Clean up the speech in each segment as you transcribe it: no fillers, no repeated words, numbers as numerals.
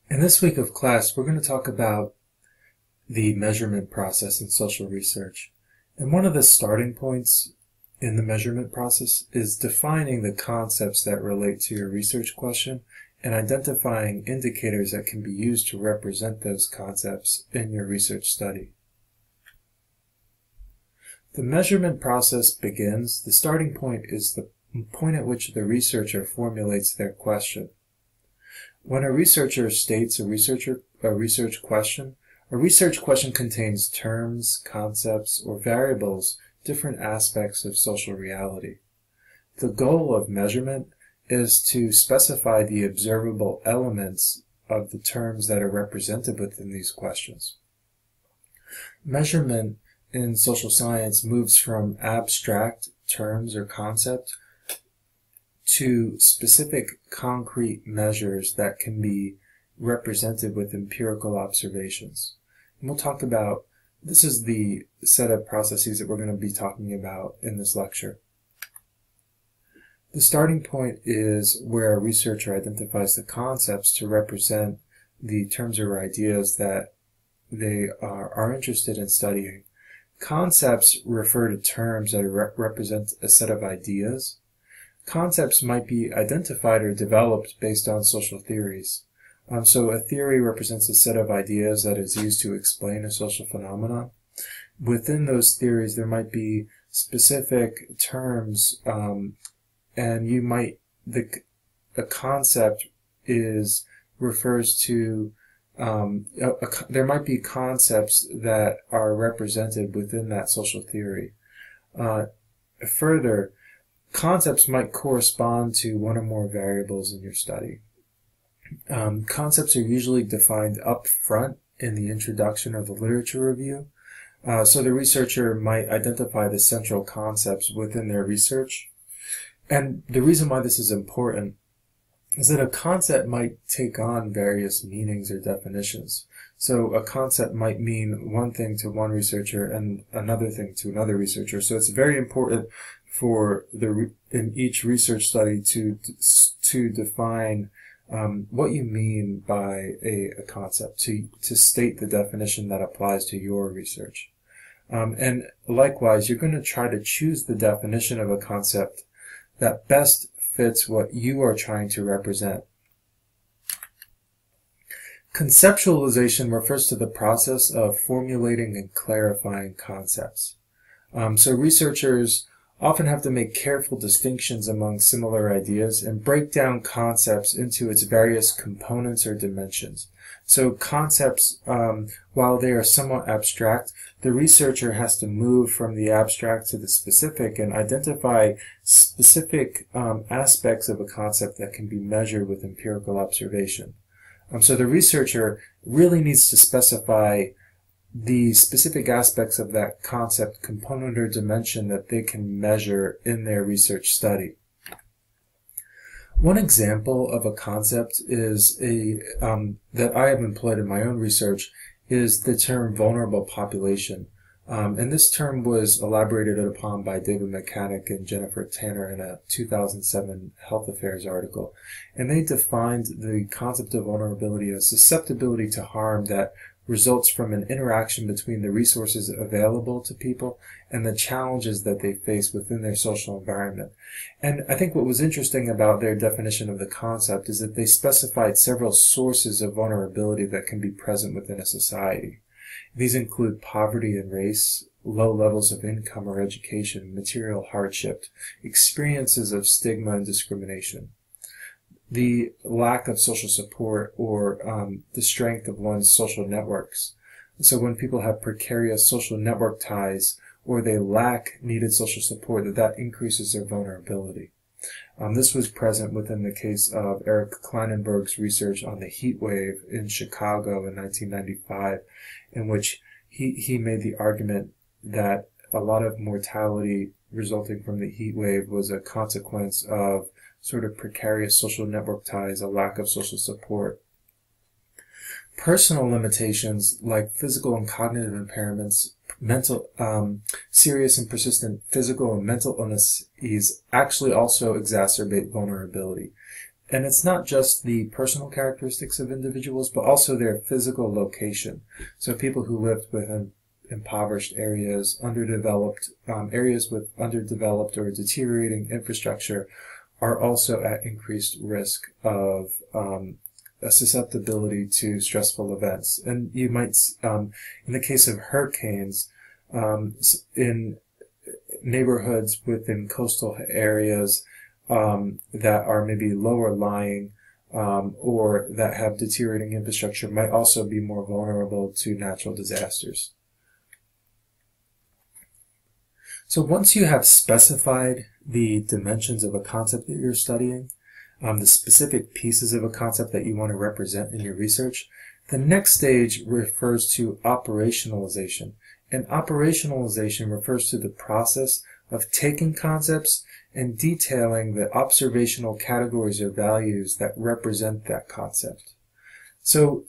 In this week of class, we're going to talk about the measurement process in social research. And one of the starting points in the measurement process is defining the concepts that relate to your research question and identifying indicators that can be used to represent those concepts in your research study. The measurement process begins. The starting point is the point at which the researcher formulates their question. When a researcher states a research question contains terms, concepts, or variables, different aspects of social reality. The goal of measurement is to specify the observable elements of the terms that are represented within these questions. Measurement in social science moves from abstract terms or concepts to specific concrete measures that can be represented with empirical observations. And we'll talk about, this is the set of processes that we're going to be talking about in this lecture. The starting point is where a researcher identifies the concepts to represent the terms or ideas that they are interested in studying. Concepts refer to terms that represent a set of ideas. Concepts might be identified or developed based on social theories. So a theory represents a set of ideas that is used to explain a social phenomenon. Within those theories, there might be specific terms, and you might, a concept refers to, there might be concepts that are represented within that social theory. Further, concepts might correspond to one or more variables in your study. Concepts are usually defined up front in the introduction or the literature review. So the researcher might identify the central concepts within their research. And the reason why this is important is that a concept might take on various meanings or definitions. So a concept might mean one thing to one researcher and another thing to another researcher. So it's very important for in each research study to define what you mean by a concept, to state the definition that applies to your research. And likewise, you're going to try to choose the definition of a concept that best fits what you are trying to represent. Conceptualization refers to the process of formulating and clarifying concepts. So researchers often have to make careful distinctions among similar ideas and break down concepts into its various components or dimensions. So concepts, while they are somewhat abstract, the researcher has to move from the abstract to the specific and identify specific aspects of a concept that can be measured with empirical observation. So the researcher really needs to specify the specific aspects of that concept, component, or dimension that they can measure in their research study. One example of a concept is that I have employed in my own research is the term vulnerable population. And this term was elaborated upon by David Mechanic and Jennifer Tanner in a 2007 Health Affairs article. And they defined the concept of vulnerability as susceptibility to harm that results from an interaction between the resources available to people and the challenges that they face within their social environment. And I think what was interesting about their definition of the concept is that they specified several sources of vulnerability that can be present within a society. These include poverty and race, low levels of income or education, material hardship, experiences of stigma and discrimination, the lack of social support, or the strength of one's social networks. So when people have precarious social network ties or they lack needed social support, that increases their vulnerability. This was present within the case of Eric Kleinenberg's research on the heat wave in Chicago in 1995, in which he made the argument that a lot of mortality resulting from the heat wave was a consequence of sort of precarious social network ties, a lack of social support. Personal limitations like physical and cognitive impairments, serious and persistent physical and mental illnesses actually also exacerbate vulnerability. And it's not just the personal characteristics of individuals, but also their physical location. So people who lived within impoverished areas, underdeveloped areas with underdeveloped or deteriorating infrastructure are also at increased risk of a susceptibility to stressful events. And you might, in the case of hurricanes, in neighborhoods within coastal areas that are maybe lower lying or that have deteriorating infrastructure might also be more vulnerable to natural disasters. So once you have specified the dimensions of a concept that you're studying, the specific pieces of a concept that you want to represent in your research, the next stage refers to operationalization. And operationalization refers to the process of taking concepts and detailing the observational categories or values that represent that concept. So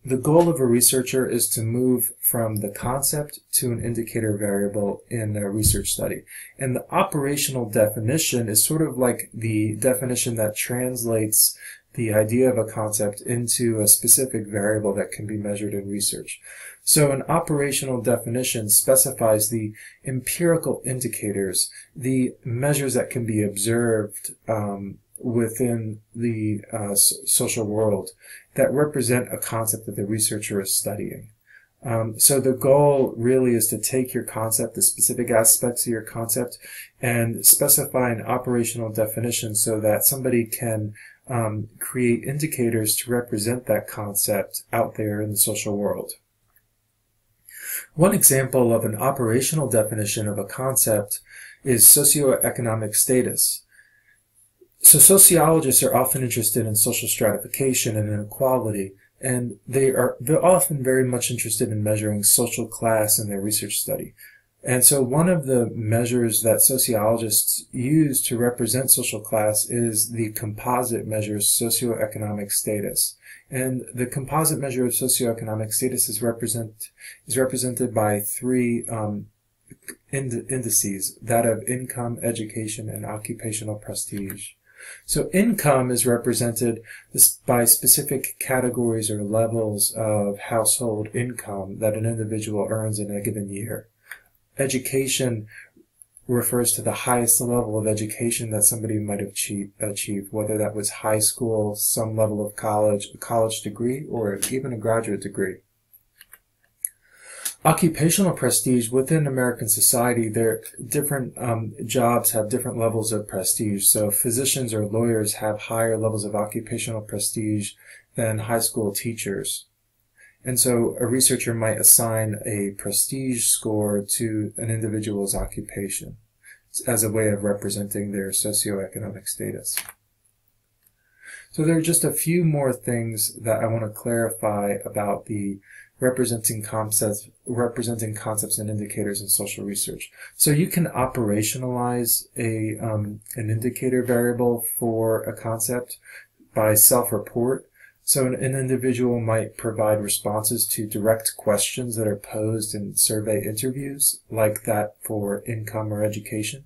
the goal of a researcher is to move from the concept to an indicator variable in a research study. And the operational definition is sort of like the definition that translates the idea of a concept into a specific variable that can be measured in research. So an operational definition specifies the empirical indicators, the measures that can be observed within the social world that represent a concept that the researcher is studying. So the goal really is to take your concept, the specific aspects of your concept, and specify an operational definition so that somebody can create indicators to represent that concept out there in the social world. One example of an operational definition of a concept is socioeconomic status. So sociologists are often interested in social stratification and inequality, and they're often very much interested in measuring social class in their research study. And so one of the measures that sociologists use to represent social class is the composite measure socioeconomic status. And the composite measure of socioeconomic status is represented by three indices, that of income, education, and occupational prestige. So income is represented by specific categories or levels of household income that an individual earns in a given year. Education refers to the highest level of education that somebody might have achieved, whether that was high school, some level of college, a college degree, or even a graduate degree. Occupational prestige within American society, different jobs have different levels of prestige. So physicians or lawyers have higher levels of occupational prestige than high school teachers. And so a researcher might assign a prestige score to an individual's occupation as a way of representing their socioeconomic status. So there are just a few more things that I want to clarify about the representing concepts and indicators in social research. So you can operationalize an indicator variable for a concept by self-report. So an individual might provide responses to direct questions that are posed in survey interviews, like that for income or education.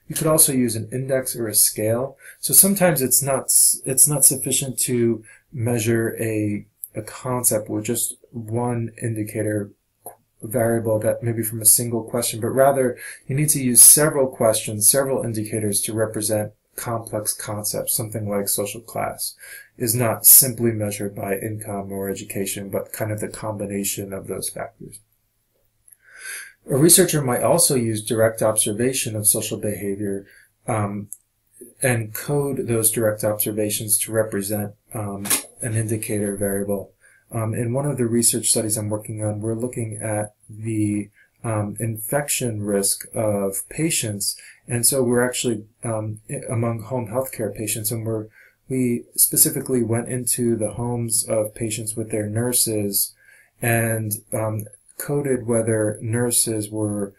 You could also use an index or a scale. So sometimes it's not sufficient to measure a concept with just one indicator variable that maybe from a single question, but rather you need to use several questions, several indicators to represent complex concepts. Something like social class is not simply measured by income or education, but kind of the combination of those factors. A researcher might also use direct observation of social behavior and code those direct observations to represent an indicator variable. In one of the research studies I'm working on, we're looking at the infection risk of patients, and so we're actually among home healthcare patients, and we specifically went into the homes of patients with their nurses and coded whether nurses were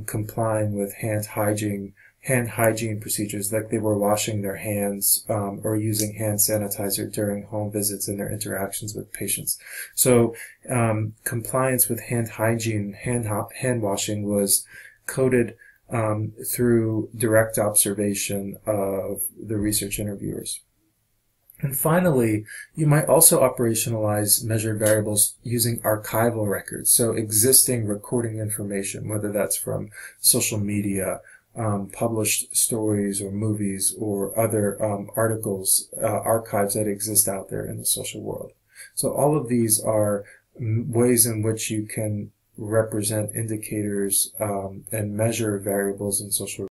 complying with hand hygiene procedures, like they were washing their hands or using hand sanitizer during home visits and their interactions with patients. So compliance with hand hygiene, hand washing was coded through direct observation of the research interviewers. And finally, you might also operationalize measured variables using archival records, so existing recording information, whether that's from social media, published stories or movies or other articles, archives that exist out there in the social world. So all of these are ways in which you can represent indicators and measure variables in social